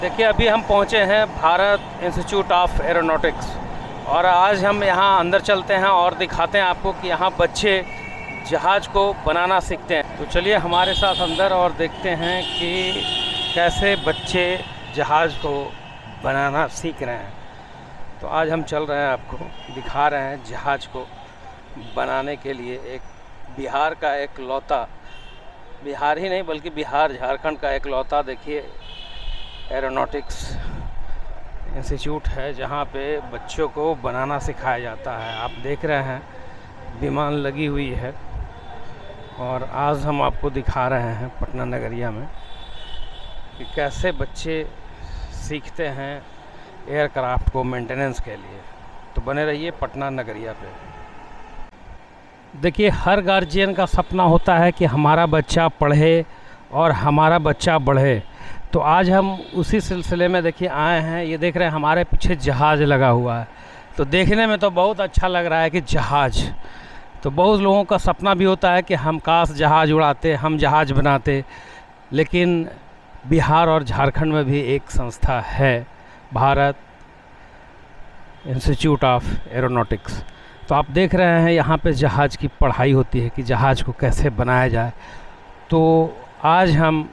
देखिए अभी हम पहुंचे हैं भारत इंस्टीट्यूट ऑफ एरोनॉटिक्स और आज हम यहाँ अंदर चलते हैं और दिखाते हैं आपको कि यहाँ बच्चे जहाज़ को बनाना सीखते हैं। तो चलिए हमारे साथ अंदर और देखते हैं कि कैसे बच्चे जहाज़ को बनाना सीख रहे हैं। तो आज हम चल रहे हैं, आपको दिखा रहे हैं जहाज़ को बनाने के लिए एक बिहार का एक लौता, बिहार ही नहीं बल्कि बिहार झारखंड का एक लौता देखिए एरोनॉटिक्स इंस्टीट्यूट है जहाँ पे बच्चों को बनाना सिखाया जाता है। आप देख रहे हैं विमान लगी हुई है और आज हम आपको दिखा रहे हैं पटना नगरिया में कि कैसे बच्चे सीखते हैं एयरक्राफ्ट को मेंटेनेंस के लिए। तो बने रहिए पटना नगरिया पे। देखिए हर गार्जियन का सपना होता है कि हमारा बच्चा पढ़े और हमारा बच्चा बढ़े। तो आज हम उसी सिलसिले में देखिए आए हैं। ये देख रहे हैं हमारे पीछे जहाज़ लगा हुआ है, तो देखने में तो बहुत अच्छा लग रहा है कि जहाज़। तो बहुत लोगों का सपना भी होता है कि हम काश जहाज़ उड़ाते, हम जहाज़ बनाते। लेकिन बिहार और झारखंड में भी एक संस्था है, भारत इंस्टीट्यूट ऑफ एरोनॉटिक्स। तो आप देख रहे हैं यहाँ पे जहाज़ की पढ़ाई होती है कि जहाज़ को कैसे बनाया जाए। तो आज हम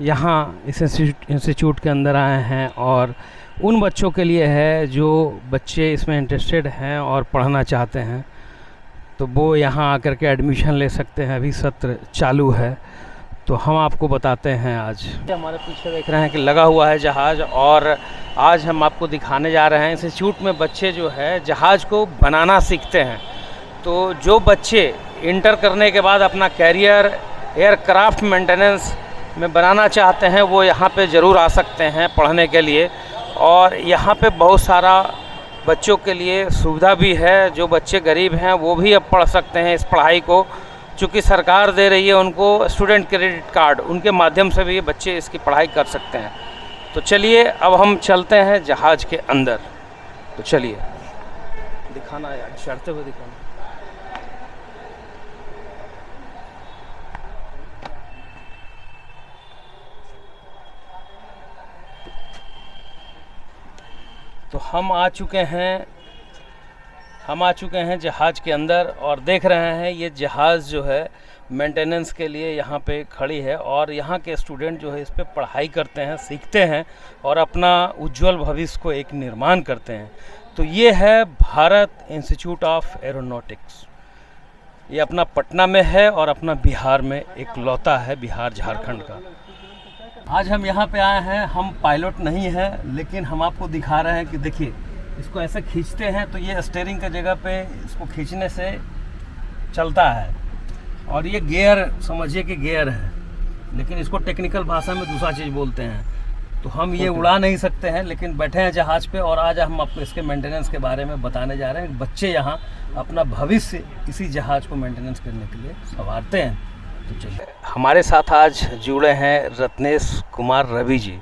यहाँ इस इंस्टीट्यूट के अंदर आए हैं और उन बच्चों के लिए है जो बच्चे इसमें इंटरेस्टेड हैं और पढ़ना चाहते हैं, तो वो यहाँ आकर के एडमिशन ले सकते हैं। अभी सत्र चालू है, तो हम आपको बताते हैं। आज हमारे पीछे देख रहे हैं कि लगा हुआ है जहाज़ और आज हम आपको दिखाने जा रहे हैं। इंस्टीट्यूट में बच्चे जो है जहाज़ को बनाना सीखते हैं। तो जो बच्चे इंटर करने के बाद अपना कैरियर एयरक्राफ्ट मेंटेनेंस में बनाना चाहते हैं वो यहाँ पे ज़रूर आ सकते हैं पढ़ने के लिए। और यहाँ पे बहुत सारा बच्चों के लिए सुविधा भी है। जो बच्चे गरीब हैं वो भी अब पढ़ सकते हैं इस पढ़ाई को, चूँकि सरकार दे रही है उनको स्टूडेंट क्रेडिट कार्ड, उनके माध्यम से भी बच्चे इसकी पढ़ाई कर सकते हैं। तो चलिए अब हम चलते हैं जहाज़ के अंदर। तो चलिए दिखाना यार, चढ़ते हुए दिखाना। तो हम आ चुके हैं जहाज़ के अंदर और देख रहे हैं ये जहाज़ जो है मेंटेनेंस के लिए यहाँ पे खड़ी है और यहाँ के स्टूडेंट जो है इस पे पढ़ाई करते हैं, सीखते हैं और अपना उज्जवल भविष्य को एक निर्माण करते हैं। तो ये है भारत इंस्टीट्यूट ऑफ एरोनॉटिक्स। ये अपना पटना में है और अपना बिहार में एक लौता है, बिहार झारखंड का। आज हम यहाँ पे आए हैं, हम पायलट नहीं हैं, लेकिन हम आपको दिखा रहे हैं कि देखिए इसको ऐसे खींचते हैं तो ये स्टीयरिंग की जगह पे इसको खींचने से चलता है। और ये गियर समझिए कि गियर है, लेकिन इसको टेक्निकल भाषा में दूसरा चीज़ बोलते हैं। तो हम ये उड़ा नहीं सकते हैं, लेकिन बैठे हैं जहाज़ पे और आज हम आपको इसके मेंटेनेंस के बारे में बताने जा रहे हैं। बच्चे यहाँ अपना भविष्य इसी जहाज़ को मेंटेनेंस करने के लिए संवारते हैं। तो चलिए हमारे साथ आज जुड़े हैं रत्नेश कुमार रवि जी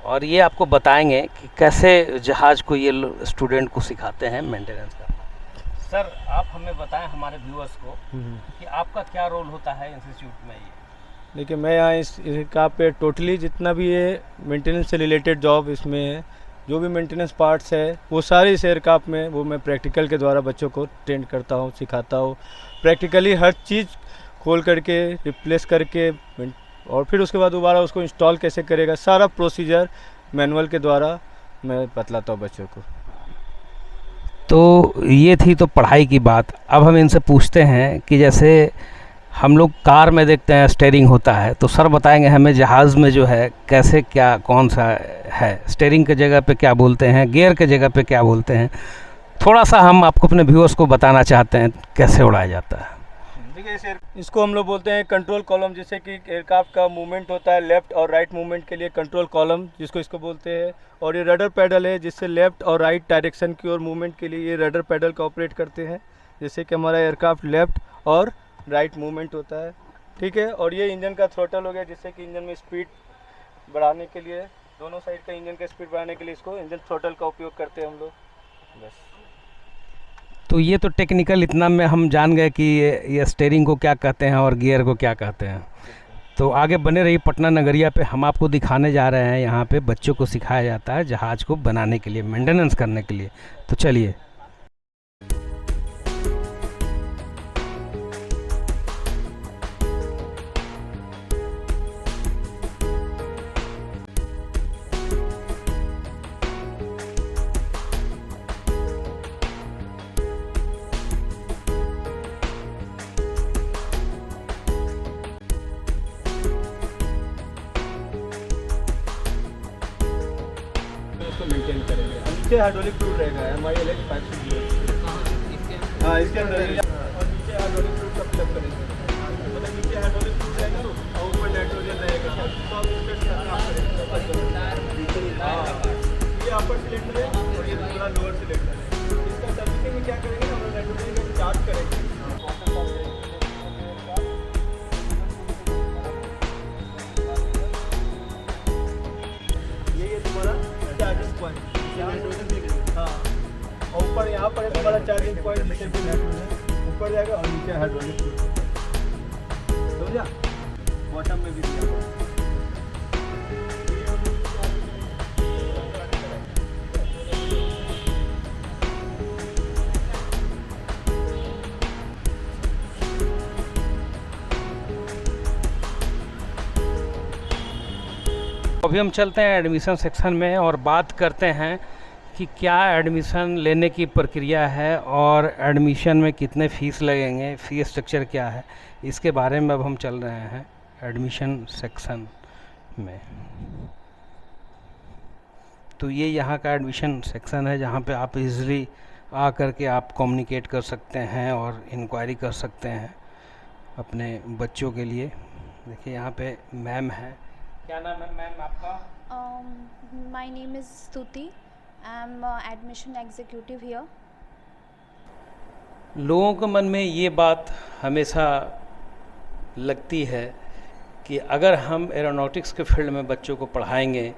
और ये आपको बताएंगे कि कैसे जहाज़ को ये स्टूडेंट को सिखाते हैं मेंटेनेंस करना। सर आप हमें बताएं हमारे व्यूअर्स को कि आपका क्या रोल होता है इंस्टीट्यूट में। ये देखिए मैं यहाँ इस एयरक्राफ्ट पे टोटली जितना भी ये मेंटेनेंस से रिलेटेड जॉब इसमें है, जो भी मेंटेनेंस पार्ट्स है वो सारे इस एयरक्राफ्ट में वो मैं प्रैक्टिकल के द्वारा बच्चों को ट्रेन करता हूँ, सिखाता हूँ। प्रैक्टिकली हर चीज़ खोल करके रिप्लेस करके और फिर उसके बाद दोबारा उसको इंस्टॉल कैसे करेगा, सारा प्रोसीजर मैनुअल के द्वारा मैं बतलाता हूँ बच्चों को। तो ये थी तो पढ़ाई की बात। अब हम इनसे पूछते हैं कि जैसे हम लोग कार में देखते हैं स्टीयरिंग होता है, तो सर बताएंगे हमें जहाज़ में जो है कैसे क्या कौन सा है, स्टीयरिंग की जगह पे क्या बोलते हैं, गियर की जगह पे क्या बोलते हैं। थोड़ा सा हम आपको अपने व्यूअर्स को बताना चाहते हैं कैसे उड़ाया जाता है। देखिए इसको हम लोग बोलते हैं कंट्रोल कॉलम। जैसे कि एयरक्राफ्ट का मूवमेंट होता है लेफ़्ट और राइट मूवमेंट के लिए कंट्रोल कॉलम जिसको इसको बोलते हैं। और ये रडर पैडल है जिससे लेफ़्ट और राइट डायरेक्शन की ओर मूवमेंट के लिए ये रडर पैडल का ऑपरेट करते हैं। जैसे कि हमारा एयरक्राफ्ट लेफ़्ट और राइट मूवमेंट होता है, ठीक है। और ये इंजन का थ्रोटल हो गया, जिससे कि इंजन में स्पीड बढ़ाने के लिए, दोनों साइड का इंजन का स्पीड बढ़ाने के लिए इसको इंजन थ्रोटल का उपयोग करते हैं हम लोग, बस। तो ये तो टेक्निकल इतना में हम जान गए कि ये स्टीयरिंग को क्या कहते हैं और गियर को क्या कहते हैं। तो आगे बने रही पटना नगरिया पे, हम आपको दिखाने जा रहे हैं यहाँ पे बच्चों को सिखाया जाता है जहाज़ को बनाने के लिए, मेंटेनेंस करने के लिए। तो चलिए। इसको मेंटेन करेंगे। नीचे हाइड्रोलिक फ्लूइड रहेगा, MILH 560। हाँ, इसके अंदर और नीचे हाइड्रोलिक फ्लूइड का फिलअप करेंगे। मतलब नीचे हाइड्रोलिक फ्लूइड रहेगा और ऊपर नाइट्रोजन रहेगा। सब इसके साथ काम करेंगे। हाँ, ये अपर सिलेंडर है और ये पूरा लोअर सिलेंडर है। इसका सर्विसिंग में क्या करेंगे, हम लोग नाइट्रोजन का चार्ज करेंगे। ये तुम्हारा चार्जिंग पॉइंट, हाँ, और ऊपर यहाँ पर हमारा चार्जिंग पॉइंट ऊपर जाएगा और नीचे हाइड्रोलिक समझा, बॉटम में भी दिया हुआ है। अभी हम चलते हैं एडमिशन सेक्शन में और बात करते हैं कि क्या एडमिशन लेने की प्रक्रिया है और एडमिशन में कितने फ़ीस लगेंगे, फ़ी स्ट्रक्चर क्या है, इसके बारे में अब हम चल रहे हैं एडमिशन सेक्शन में। तो ये यहाँ का एडमिशन सेक्शन है जहाँ पे आप इजीली आ कर के आप कम्युनिकेट कर सकते हैं और इंक्वायरी कर सकते हैं अपने बच्चों के लिए। देखिए यहाँ पे मैम है। क्या नाम है मैम आपका? My name is Stuti. I'm admission executive here. लोगों के मन में ये बात हमेशा लगती है कि अगर हम एरोनॉटिक्स के फील्ड में बच्चों को पढ़ाएंगे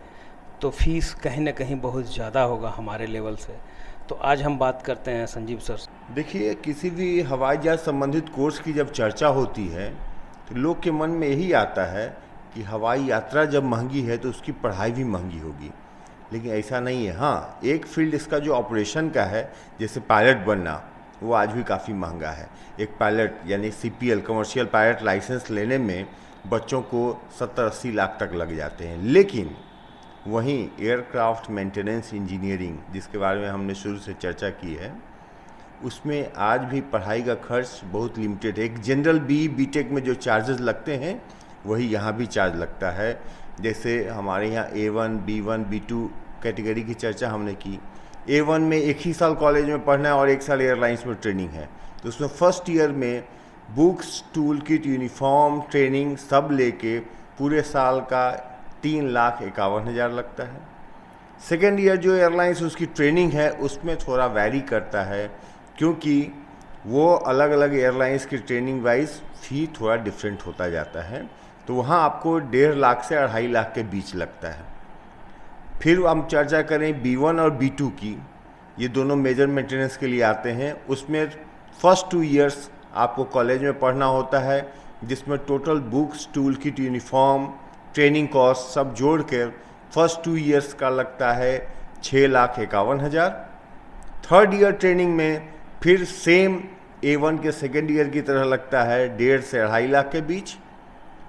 तो फीस कहीं ना कहीं बहुत ज़्यादा होगा हमारे लेवल से। तो आज हम बात करते हैं संजीव सर से। देखिए, किसी भी हवाई जहाज संबंधित कोर्स की जब चर्चा होती है तो लोग के मन में यही आता है कि हवाई यात्रा जब महंगी है तो उसकी पढ़ाई भी महंगी होगी, लेकिन ऐसा नहीं है। हाँ, एक फील्ड इसका जो ऑपरेशन का है, जैसे पायलट बनना, वो आज भी काफ़ी महंगा है। एक पायलट यानी CPL कमर्शियल पायलट लाइसेंस लेने में बच्चों को 70-80 लाख तक लग जाते हैं। लेकिन वहीं एयरक्राफ्ट मेंटेनेंस इंजीनियरिंग, जिसके बारे में हमने शुरू से चर्चा की है, उसमें आज भी पढ़ाई का खर्च बहुत लिमिटेड है। एक जनरल BTech में जो चार्जेस लगते हैं वही यहाँ भी चार्ज लगता है। जैसे हमारे यहाँ A1, B1, B2 कैटेगरी की चर्चा हमने की। A1 में एक ही साल कॉलेज में पढ़ना है और एक साल एयरलाइंस में ट्रेनिंग है, तो उसमें फर्स्ट ईयर में books, tool kit, uniform, training सब लेके पूरे साल का 3,51,000 लगता है। सेकेंड ईयर जो एयरलाइंस उसकी ट्रेनिंग है उसमें थोड़ा वैरी करता है, क्योंकि वो अलग अलग एयरलाइंस की ट्रेनिंग वाइज फी थोड़ा डिफरेंट होता जाता है, तो वहाँ आपको 1.5 लाख से 2.5 लाख के बीच लगता है। फिर हम चर्चा करें B1 और B2 की, ये दोनों मेजर मेंटेनेंस के लिए आते हैं। उसमें फर्स्ट 2 इयर्स आपको कॉलेज में पढ़ना होता है, जिसमें total books, tool kit, uniform, training cost सब जोड़ कर फर्स्ट 2 इयर्स का लगता है 6,51,000। थर्ड ईयर ट्रेनिंग में फिर सेम A1 के सेकेंड ईयर की तरह लगता है 1.5 से 2.5 लाख के बीच।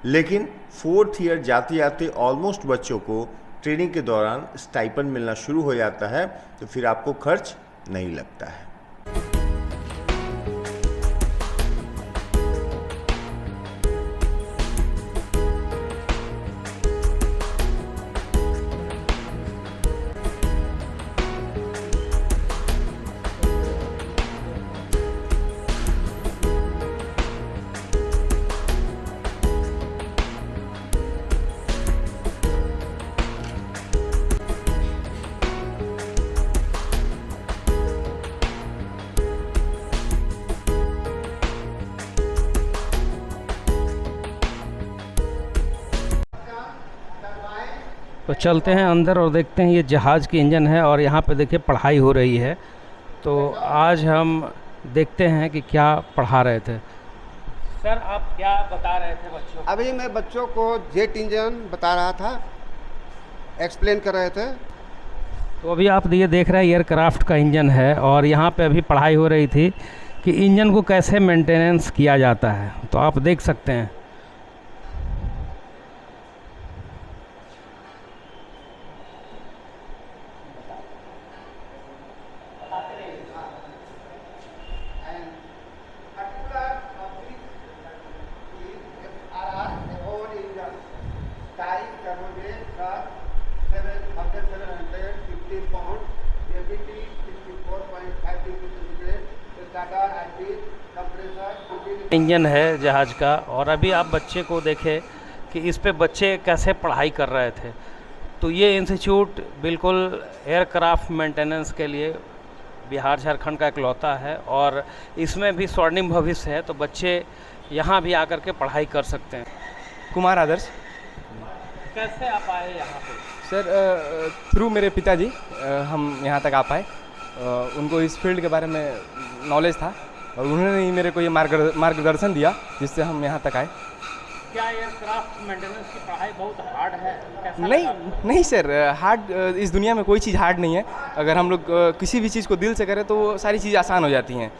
लेकिन फोर्थ ईयर जाते जाते ऑलमोस्ट बच्चों को ट्रेनिंग के दौरान स्टाइपेंड मिलना शुरू हो जाता है, तो फिर आपको खर्च नहीं लगता है। तो चलते हैं अंदर और देखते हैं। ये जहाज़ की इंजन है और यहाँ पे देखिए पढ़ाई हो रही है। तो आज हम देखते हैं कि क्या पढ़ा रहे थे सर आप क्या बता रहे थे बच्चों को? अभी मैं बच्चों को जेट इंजन बता रहा था, एक्सप्लेन कर रहे थे। तो अभी आप ये देख रहे हैं एयरक्राफ्ट का इंजन है और यहाँ पे अभी पढ़ाई हो रही थी कि इंजन को कैसे मेंटेनेंस किया जाता है, तो आप देख सकते हैं। इंजन है जहाज़ का, और अभी आप बच्चे को देखें कि इस पे बच्चे कैसे पढ़ाई कर रहे थे। तो ये इंस्टीट्यूट बिल्कुल एयरक्राफ्ट मेंटेनेंस के लिए बिहार झारखंड का इकलौता है और इसमें भी स्वर्णिम भविष्य है, तो बच्चे यहाँ भी आकर के पढ़ाई कर सकते हैं। कुमार आदर्श। कैसे आप आए यहाँ पे? सर थ्रू मेरे पिताजी हम यहाँ तक आ पाए। उनको इस फील्ड के बारे में नॉलेज था और उन्होंने ही मेरे को ये मार्गदर्शन दिया जिससे हम यहाँ तक आए। क्या एयरक्राफ्ट मेंटेनेंस की पढ़ाई बहुत हार्ड है? कैसा नहीं लगा? नहीं सर, हार्ड इस दुनिया में कोई चीज़ हार्ड नहीं है। अगर हम लोग किसी भी चीज़ को दिल से करें तो वो सारी चीज़ें आसान हो जाती हैं।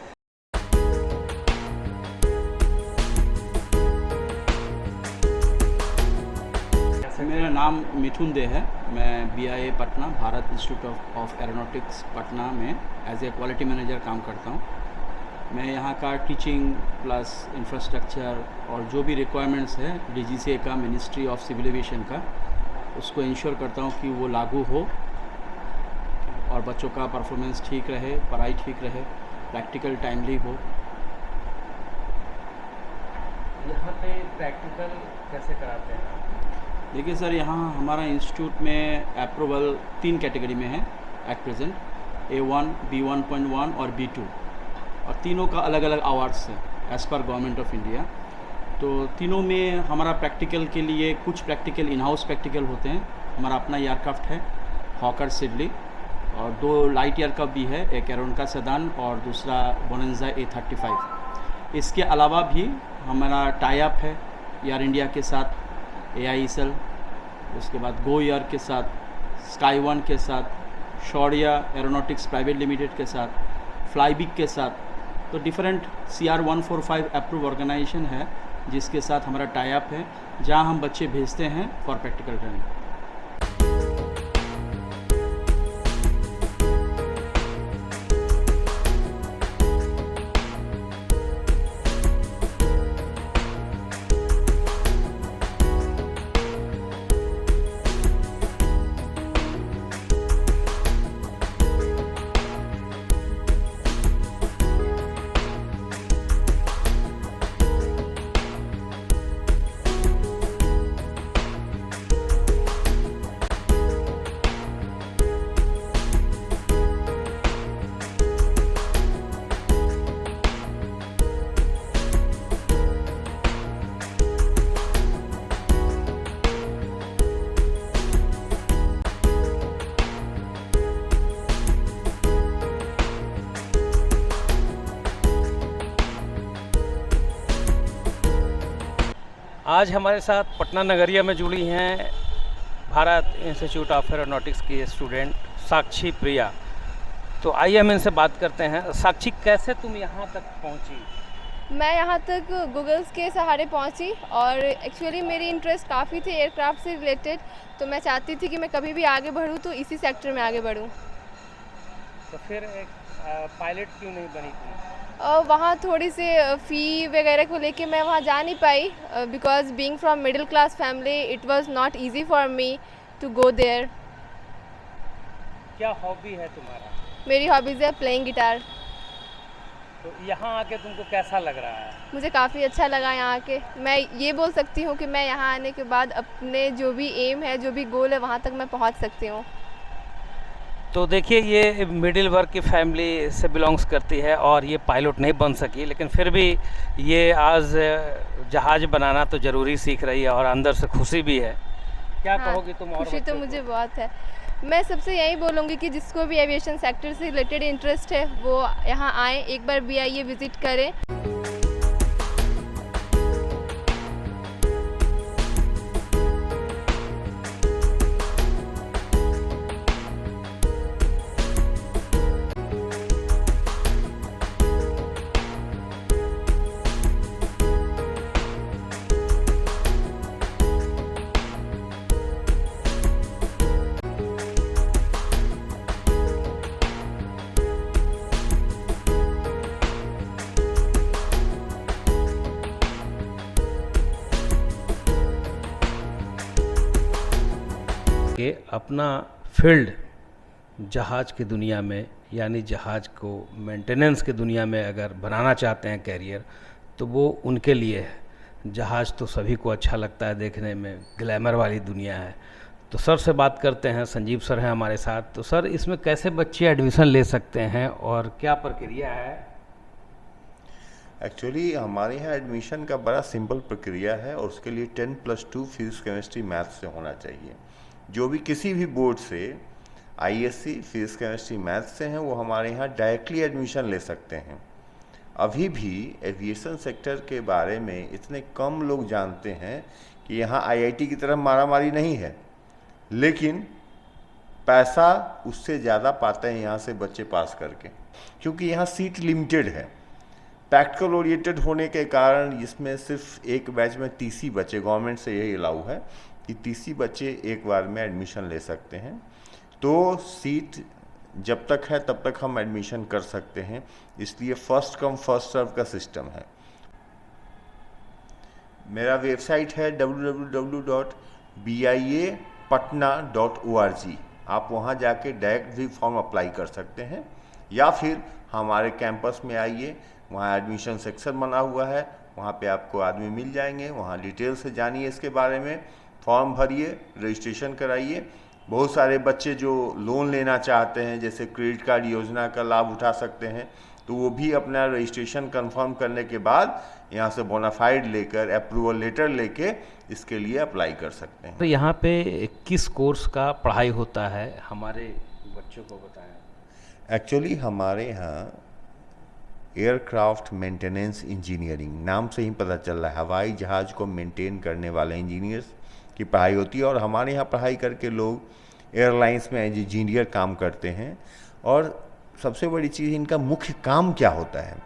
मेरा नाम मिथुन दे है। मैं BIA Patna, Bharat institute of aeronautics Patna में एज ए क्वालिटी मैनेजर काम करता हूँ। मैं यहाँ का टीचिंग प्लस इंफ्रास्ट्रक्चर और जो भी रिक्वायरमेंट्स है DGCA का, मिनिस्ट्री ऑफ सिविल एविएशन का, उसको इंश्योर करता हूँ कि वो लागू हो और बच्चों का परफॉर्मेंस ठीक रहे, पढ़ाई ठीक रहे, प्रैक्टिकल टाइमली हो। यहाँ पे प्रैक्टिकल कैसे कराते हैं? देखिए सर, यहाँ हमारा इंस्टीट्यूट में अप्रूवल 3 कैटेगरी में है एट प्रेजेंट, A1, B1.1 और B2, और तीनों का अलग अलग अवार्ड्स है as per government of India. तो तीनों में हमारा प्रैक्टिकल के लिए कुछ प्रैक्टिकल इन हाउस प्रैक्टिकल होते हैं। हमारा अपना एयरक्राफ्ट है हॉकर सिडली, और 2 लाइट एयरक्राफ्ट भी है, एक एरोनका सेडान और दूसरा बोनेंजा A35। इसके अलावा भी हमारा टाई अप है एयर इंडिया के साथ, AISL, उसके बाद गो एयर के साथ, स्काई वन के साथ, शौर्या एरोनॉटिक्स प्राइवेट लिमिटेड के साथ, फ्लाईबिग के साथ। तो डिफरेंट CR 145 अप्रूव ऑर्गेनाइजेशन है जिसके साथ हमारा टाई अप है, जहां हम बच्चे भेजते हैं फॉर प्रैक्टिकल ट्रेनिंग। आज हमारे साथ पटना नगरिया में जुड़ी हैं भारत इंस्टीट्यूट ऑफ एरोनॉटिक्स की स्टूडेंट साक्षी प्रिया। तो आइए हम इनसे बात करते हैं। साक्षी, कैसे तुम यहाँ तक पहुँची? मैं यहाँ तक गूगल्स के सहारे पहुँची और एक्चुअली मेरी इंटरेस्ट काफ़ी थे एयरक्राफ्ट से रिलेटेड, तो मैं चाहती थी कि मैं कभी भी आगे बढ़ूँ तो इसी सेक्टर में आगे बढ़ूँ। तो फिर एक पायलट क्यों नहीं बनी थी? वहाँ थोड़ी सी फ़ी वगैरह को लेके मैं वहाँ जा नहीं पाई, because being from middle class family it was not easy for me to go there. क्या हॉबी है तुम्हारा? मेरी हॉबीज़ है प्लेइंग गिटार। तो यहाँ आके तुमको कैसा लग रहा है? मुझे काफ़ी अच्छा लगा यहाँ आके। मैं ये बोल सकती हूँ कि मैं यहाँ आने के बाद अपने जो भी एम है, जो भी गोल है, वहाँ तक मैं पहुँच सकती हूँ। तो देखिए, ये मिडिल वर्ग की फैमिली से बिलोंग्स करती है और ये पायलट नहीं बन सकी, लेकिन फिर भी ये आज जहाज़ बनाना तो ज़रूरी सीख रही है और अंदर से खुशी भी है। क्या कहोगी तुम? और खुशी तो मुझे बहुत है। मैं सबसे यही बोलूँगी कि जिसको भी एविएशन सेक्टर से रिलेटेड इंटरेस्ट है वो यहाँ आए, एक बार BIA विज़िट करें। करके अपना फील्ड जहाज़ की दुनिया में, यानी जहाज़ को मेंटेनेंस की दुनिया में अगर बनाना चाहते हैं कैरियर, तो वो उनके लिए है। जहाज़ तो सभी को अच्छा लगता है देखने में, ग्लैमर वाली दुनिया है। तो सर से बात करते हैं, संजीव सर हैं हमारे साथ। तो सर, इसमें कैसे बच्चे एडमिशन ले सकते हैं और क्या प्रक्रिया है? एक्चुअली हमारे यहाँ एडमिशन का बड़ा सिंपल प्रक्रिया है और उसके लिए 10+2 फिजिक्स केमिस्ट्री मैथ्स से होना चाहिए। जो भी किसी भी बोर्ड से आईएससी फिजिक्स केमिस्ट्री मैथ्स से हैं वो हमारे यहाँ डायरेक्टली एडमिशन ले सकते हैं। अभी भी एविएशन सेक्टर के बारे में इतने कम लोग जानते हैं कि यहाँ आईआईटी की तरह मारामारी नहीं है, लेकिन पैसा उससे ज़्यादा पाते हैं यहाँ से बच्चे पास करके, क्योंकि यहाँ सीट लिमिटेड है। प्रैक्टिकल ओरिएंटेड होने के कारण इसमें सिर्फ एक बैच में 30 ही बच्चे, गवर्नमेंट से यही अलाउ है कि 30 ही बच्चे एक बार में एडमिशन ले सकते हैं। तो सीट जब तक है तब तक हम एडमिशन कर सकते हैं, इसलिए फर्स्ट कम फर्स्ट सर्व का सिस्टम है। मेरा वेबसाइट है www.biapatna.org। आप वहाँ जाके डायरेक्ट भी फॉर्म अप्लाई कर सकते हैं, या फिर हमारे कैंपस में आइए, वहाँ एडमिशन सेक्शन बना हुआ है, वहाँ पे आपको आदमी मिल जाएंगे। वहाँ डिटेल से जानिए इसके बारे में, फॉर्म भरिए, रजिस्ट्रेशन कराइए। बहुत सारे बच्चे जो लोन लेना चाहते हैं, जैसे क्रेडिट कार्ड योजना का लाभ उठा सकते हैं, तो वो भी अपना रजिस्ट्रेशन कंफर्म करने के बाद यहाँ से बोनाफाइड लेकर, अप्रूवल लेटर लेके इसके लिए अप्लाई कर सकते हैं। तो यहाँ पे किस कोर्स का पढ़ाई होता है, हमारे बच्चों को बताएं। एक्चुअली हमारे यहाँ एयरक्राफ्ट मेंटेनेंस इंजीनियरिंग, नाम से ही पता चल रहा है, हवाई जहाज़ को मेंटेन करने वाले इंजीनियर्स की पढ़ाई होती है। और हमारे यहाँ पढ़ाई करके लोग एयरलाइंस में एज इंजीनियर काम करते हैं। और सबसे बड़ी चीज़, इनका मुख्य काम क्या होता है,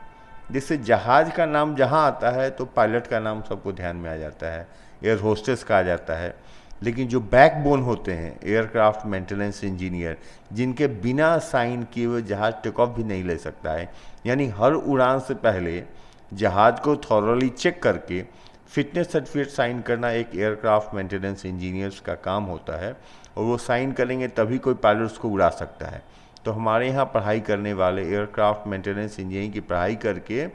जिससे जहाज़ का नाम जहाँ आता है तो पायलट का नाम सबको ध्यान में आ जाता है, एयर होस्टेस का आ जाता है। लेकिन जो बैकबोन होते हैं एयरक्राफ्ट मेंटेनेंस इंजीनियर, जिनके बिना साइन किए हुए जहाज़ टेक ऑफ भी नहीं ले सकता है, यानी हर उड़ान से पहले जहाज़ को थॉरली चेक करके फिटनेस सर्टिफिकेट साइन करना एक एयरक्राफ्ट मेंटेनेंस इंजीनियर्स का काम होता है। और वो साइन करेंगे तभी कोई पायलट उसको उड़ा सकता है। तो हमारे यहाँ पढ़ाई करने वाले एयरक्राफ्ट मेंटेनेंस इंजीनियरिंग की पढ़ाई करके,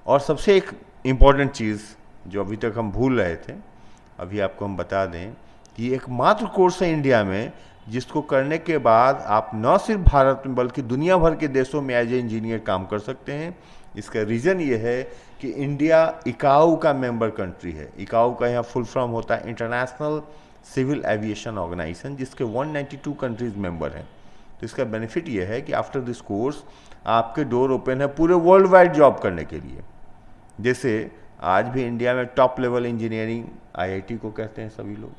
और सबसे एक इम्पॉर्टेंट चीज़ जो अभी तक हम भूल रहे थे, अभी आपको हम बता दें कि एकमात्र कोर्स है इंडिया में जिसको करने के बाद आप न सिर्फ भारत में बल्कि दुनिया भर के देशों में एज ए इंजीनियर काम कर सकते हैं। इसका रीज़न ये है कि इंडिया इकाऊ का मेंबर कंट्री है। इकाऊ का यहाँ फुल फॉर्म होता है इंटरनेशनल सिविल एविएशन ऑर्गेनाइजेशन, जिसके 192 कंट्रीज मेंबर हैं। तो इसका बेनिफिट ये है कि आफ्टर दिस कोर्स आपके डोर ओपन है पूरे वर्ल्ड वाइड जॉब करने के लिए। जैसे आज भी इंडिया में टॉप लेवल इंजीनियरिंग आईआईटी को कहते हैं सभी लोग।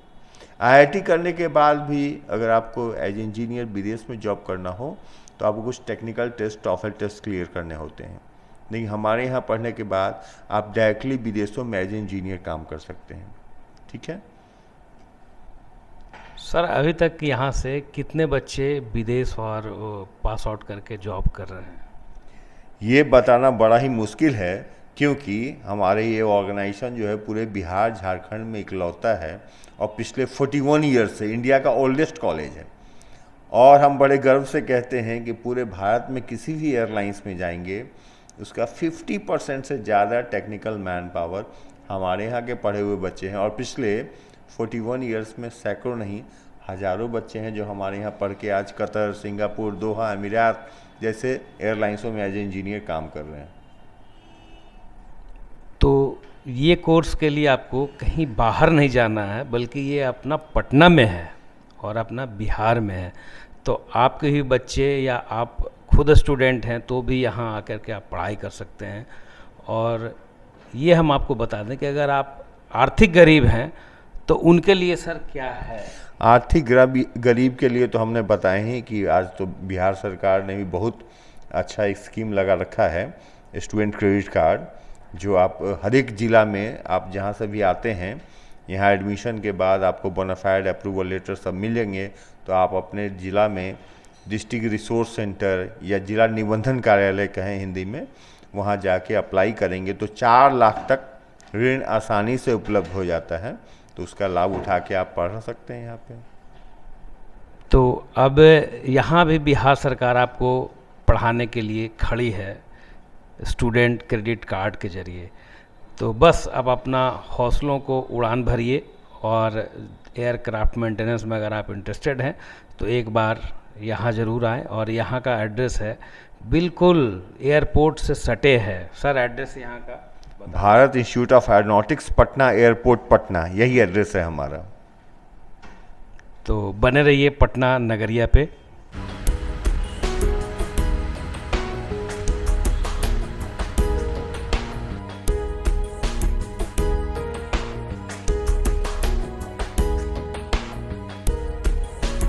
आईआईटी करने के बाद भी अगर आपको एज इंजीनियर विदेश में जॉब करना हो तो आपको कुछ टेक्निकल टेस्ट, टॉफल टेस्ट क्लियर करने होते हैं। लेकिन हमारे यहाँ पढ़ने के बाद आप डायरेक्टली विदेशों में एज इंजीनियर काम कर सकते हैं। ठीक है सर, अभी तक यहाँ से कितने बच्चे विदेश और पास आउट करके जॉब कर रहे हैं? ये बताना बड़ा ही मुश्किल है, क्योंकि हमारे ये ऑर्गेनाइजेशन जो है पूरे बिहार झारखंड में इकलौता है और पिछले 41 ईयर्स से इंडिया का ओल्डेस्ट कॉलेज है। और हम बड़े गर्व से कहते हैं कि पूरे भारत में किसी भी एयरलाइंस में जाएंगे उसका 50% से ज़्यादा टेक्निकल मैन पावर हमारे यहाँ के पढ़े हुए बच्चे हैं। और पिछले 41 ईयर्स में सैकड़ों नहीं हज़ारों बच्चे हैं जो हमारे यहाँ पढ़ के आज कतर, सिंगापुर, दोहा, अमीरात जैसे एयरलाइंसों में एज इंजीनियर काम कर रहे हैं। तो ये कोर्स के लिए आपको कहीं बाहर नहीं जाना है, बल्कि ये अपना पटना में है और अपना बिहार में है। तो आपके ही बच्चे या आप खुद स्टूडेंट हैं तो भी यहाँ आकर के आप पढ़ाई कर सकते हैं। और ये हम आपको बता दें कि अगर आप आर्थिक गरीब हैं तो उनके लिए सर क्या है? आर्थिक गरीब के लिए तो हमने बताए ही कि आज तो बिहार सरकार ने भी बहुत अच्छा एक स्कीम लगा रखा है, स्टूडेंट क्रेडिट कार्ड, जो आप हर एक ज़िला में आप जहाँ से भी आते हैं यहाँ एडमिशन के बाद आपको बोनाफाइड अप्रूवल लेटर सब मिलेंगे। तो आप अपने ज़िला में डिस्ट्रिक्ट रिसोर्स सेंटर या जिला निबंधन कार्यालय कहें हिंदी में, वहाँ जाके अप्लाई करेंगे तो 4 लाख तक ऋण आसानी से उपलब्ध हो जाता है। तो उसका लाभ उठा के आप पढ़ सकते हैं यहाँ पे। तो अब यहाँ भी बिहार सरकार आपको पढ़ाने के लिए खड़ी है स्टूडेंट क्रेडिट कार्ड के ज़रिए। तो बस अब अपना हौसलों को उड़ान भरिए और एयरक्राफ्ट मेंटेनेंस में अगर आप इंटरेस्टेड हैं तो एक बार यहाँ ज़रूर आएँ। और यहाँ का एड्रेस है बिल्कुल एयरपोर्ट से सटे है। सर एड्रेस यहाँ का Bharat institute of aeronautics Patna, airport Patna, यही एड्रेस है हमारा। तो बने रहिए पटना नगरिया पे।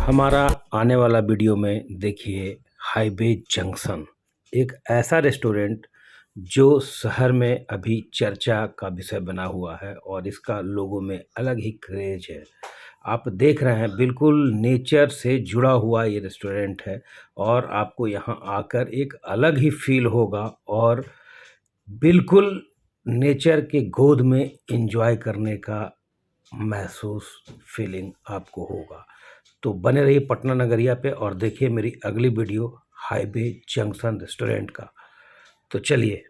हमारा आने वाला वीडियो में देखिए हाईवे जंक्शन, एक ऐसा रेस्टोरेंट जो शहर में अभी चर्चा का विषय बना हुआ है और इसका लोगों में अलग ही क्रेज है। आप देख रहे हैं बिल्कुल नेचर से जुड़ा हुआ ये रेस्टोरेंट है और आपको यहाँ आकर एक अलग ही फील होगा और बिल्कुल नेचर के गोद में एंजॉय करने का महसूस फीलिंग आपको होगा। तो बने रहिए पटना नगरिया पे और देखिए मेरी अगली वीडियो हाईवे जंक्शन रेस्टोरेंट का। तो चलिए